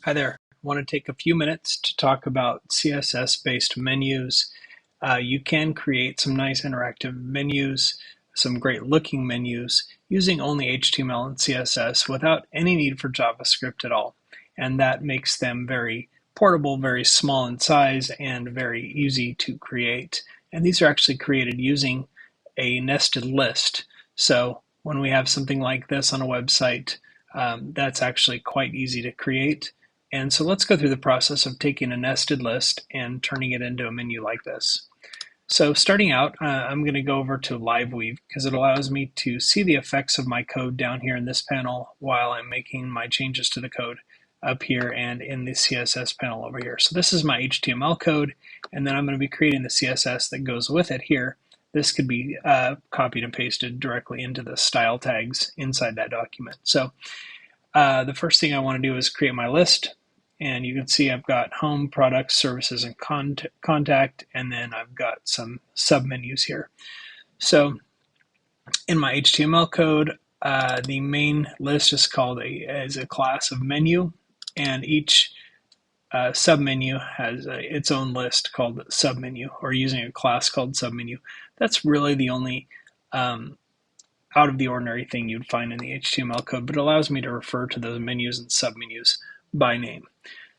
Hi there. I want to take a few minutes to talk about CSS-based menus. You can create some nice interactive menus, some great looking menus using only HTML and CSS without any need for JavaScript at all. And that makes them very portable, very small in size, and very easy to create. And these are actually created using a nested list. So when we have something like this on a website, that's actually quite easy to create. And so let's go through the process of taking a nested list and turning it into a menu like this. So starting out, I'm going to go over to Live Weave because it allows me to see the effects of my code down here in this panel while I'm making my changes to the code up here and in the CSS panel over here. So this is my HTML code, and then I'm going to be creating the CSS that goes with it here. This could be copied and pasted directly into the style tags inside that document. So the first thing I want to do is create my list. And you can see I've got home, products, services, and contact, and then I've got some submenus here. So in my HTML code, the main list is called as a class of menu, and each submenu has its own list called submenu, or using a class called submenu. That's really the only out of the ordinary thing you'd find in the HTML code, but it allows me to refer to those menus and submenus by name.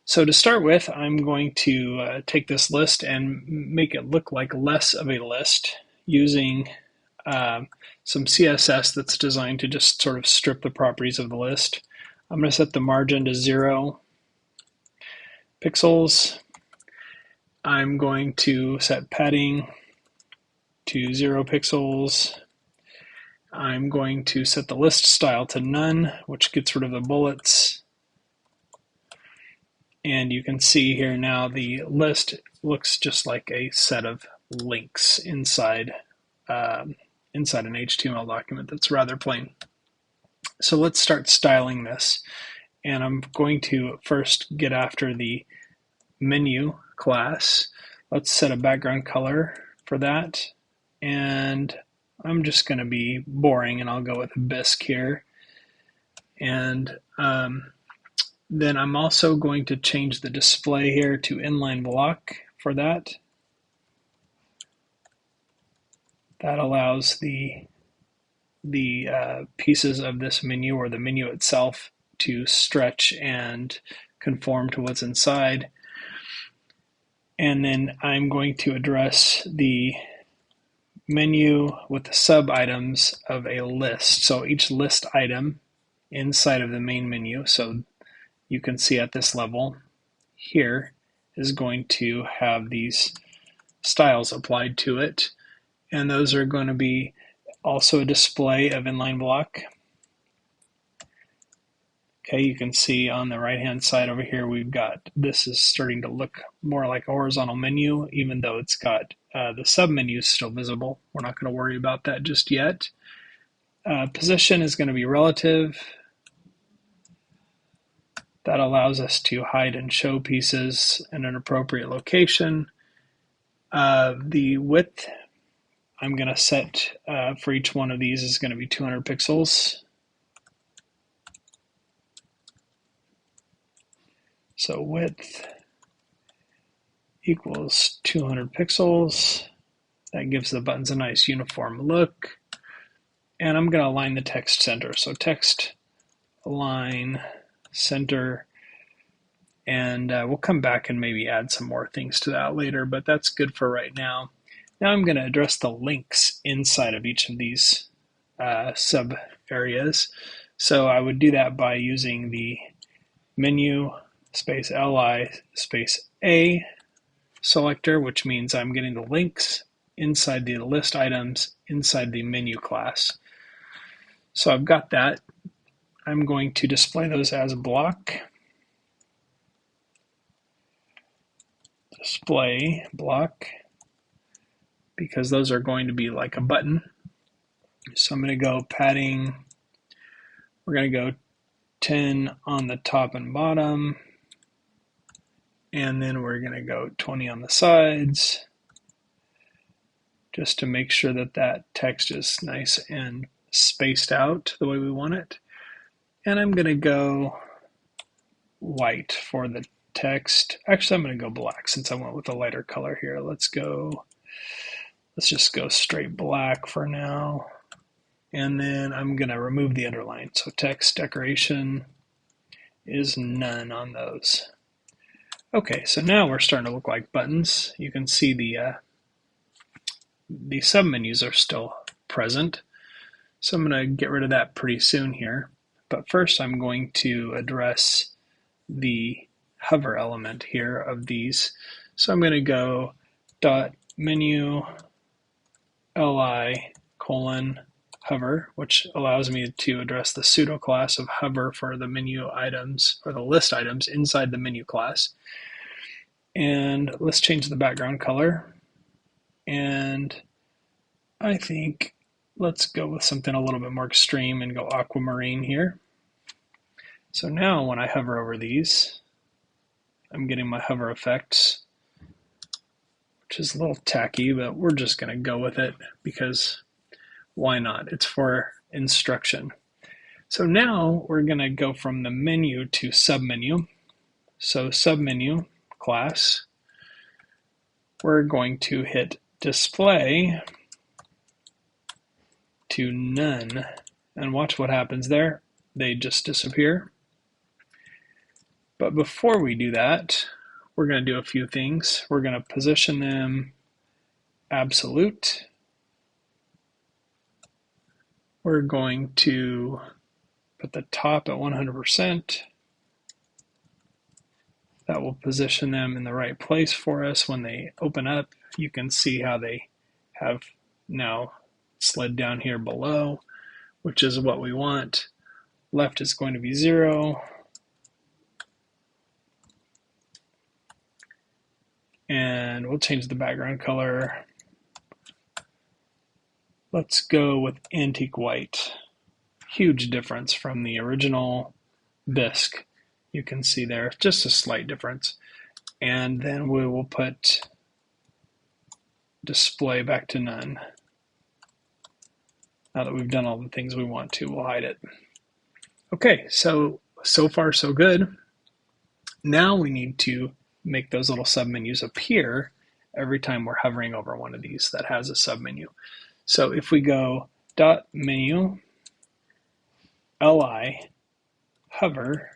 So to start with, I'm going to take this list and make it look like less of a list using some CSS that's designed to just sort of strip the properties of the list. I'm going to set the margin to 0 pixels. I'm going to set padding to 0 pixels. I'm going to set the list style to none, which gets rid of the bullets. And you can see here now the list looks just like a set of links inside an HTML document that's rather plain. So let's start styling this. And I'm going to first get after the menu class. Let's set a background color for that. And I'm just going to be boring, and I'll go with bisque here. And then I'm also going to change the display here to inline block for that. That allows the pieces of this menu, or the menu itself, to stretch and conform to what's inside. And then I'm going to address the menu with the sub items of a list. So each list item inside of the main menu, so you can see at this level here, is going to have these styles applied to it. And those are going to be also a display of inline block. Okay, you can see on the right hand side over here, we've got, this is starting to look more like a horizontal menu, even though it's got the submenus still visible. We're not going to worry about that just yet. Position is going to be relative. That allows us to hide and show pieces in an appropriate location. The width I'm going to set for each one of these is going to be 200 pixels. So width equals 200 pixels. That gives the buttons a nice uniform look. And I'm going to align the text center. So text align center. And we'll come back and maybe add some more things to that later, but that's good for right now. Now I'm going to address the links inside of each of these sub areas. So I would do that by using the menu space li space a selector, which means I'm getting the links inside the list items inside the menu class. So I've got that. I'm going to display those as a block. Display block, because those are going to be like a button. So I'm going to go padding. We're going to go 10 on the top and bottom. And then we're going to go 20 on the sides, just to make sure that that text is nice and spaced out the way we want it. And I'm going to go white for the text. Actually, I'm going to go black since I went with a lighter color here. Let's just go straight black for now. And then I'm going to remove the underline. So text decoration is none on those. Okay, so now we're starting to look like buttons. You can see the submenus are still present. So I'm going to get rid of that pretty soon here. But first I'm going to address the hover element here of these. So I'm going to go dot menu li colon hover, which allows me to address the pseudo class of hover for the menu items or the list items inside the menu class. And let's change the background color. And I think let's go with something a little bit more extreme and go aquamarine here. So now when I hover over these, I'm getting my hover effects, which is a little tacky, but we're just going to go with it because why not? It's for instruction. So now we're going to go from the menu to submenu. So submenu class, we're going to hit display to none. And watch what happens there. They just disappear. But before we do that, we're going to do a few things. We're going to position them absolute. We're going to put the top at 100%. That will position them in the right place for us. When they open up, you can see how they have now slid down here below, which is what we want. Left is going to be 0. And we'll change the background color. Let's go with antique white. Huge difference from the original bisque. You can see there, just a slight difference. And then we will put display back to none. Now that we've done all the things we want to, we'll hide it. Okay, so far so good. Now we need to make those little submenus appear every time we're hovering over one of these that has a submenu. So if we go dot menu li hover,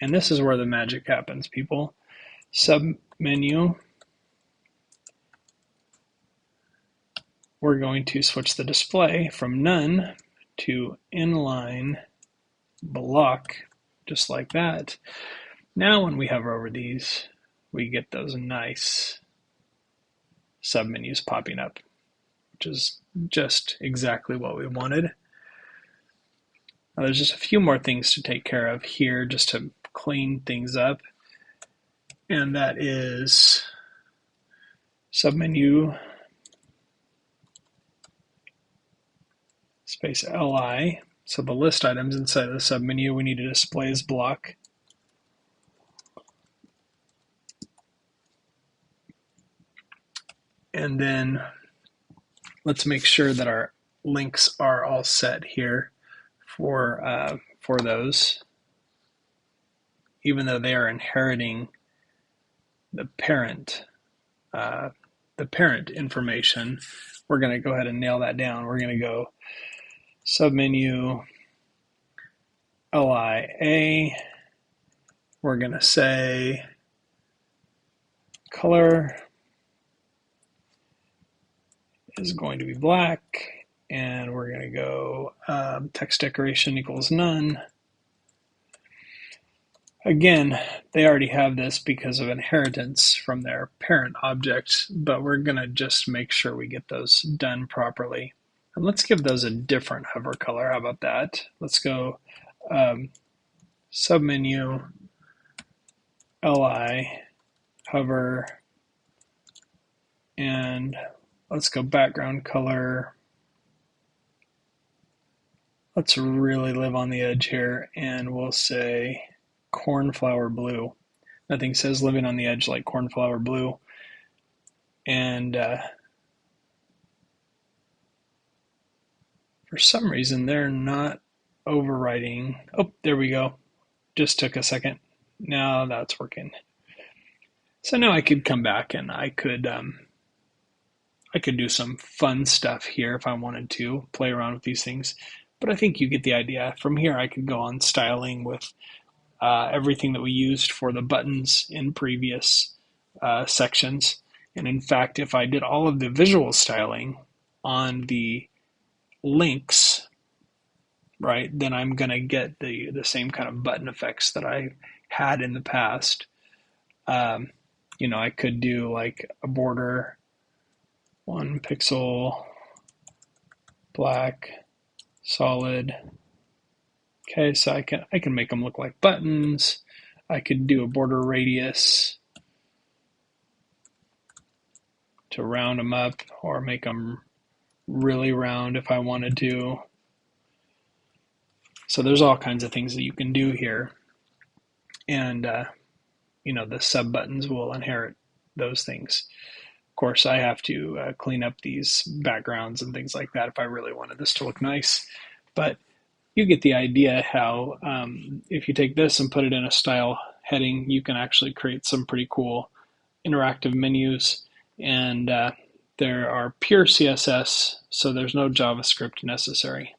and this is where the magic happens, people. Submenu, we're going to switch the display from none to inline block, just like that. Now when we hover over these, we get those nice submenus popping up, which is just exactly what we wanted. Now there's just a few more things to take care of here just to clean things up, and that is submenu space li. So the list items inside of the submenu we need to display as block. And then let's make sure that our links are all set here for those, even though they are inheriting the parent information. We're going to go ahead and nail that down. We're going to go submenu lia. We're going to say color is going to be black, and we're going to go text decoration equals none. Again, they already have this because of inheritance from their parent object, but we're going to just make sure we get those done properly. And let's give those a different hover color. How about that? Let's go submenu li hover, and let's go background color. Let's really live on the edge here, and we'll say cornflower blue. Nothing says living on the edge like cornflower blue. And for some reason, they're not overriding. Oh, there we go. Just took a second. Now that's working. So now I could come back and I could do some fun stuff here if I wanted to play around with these things. But I think you get the idea. From here, I could go on styling with everything that we used for the buttons in previous sections. And in fact, if I did all of the visual styling on the links, right, then I'm going to get the same kind of button effects that I had in the past. Um, I could do like a border, 1 pixel, black, solid. Okay, so I can make them look like buttons. I could do a border radius to round them up or make them really round if I wanted to. So there's all kinds of things that you can do here. And, the sub buttons will inherit those things. Of course, I have to clean up these backgrounds and things like that if I really wanted this to look nice. But you get the idea how if you take this and put it in a style heading, you can actually create some pretty cool interactive menus. And there are pure CSS, so there's no JavaScript necessary.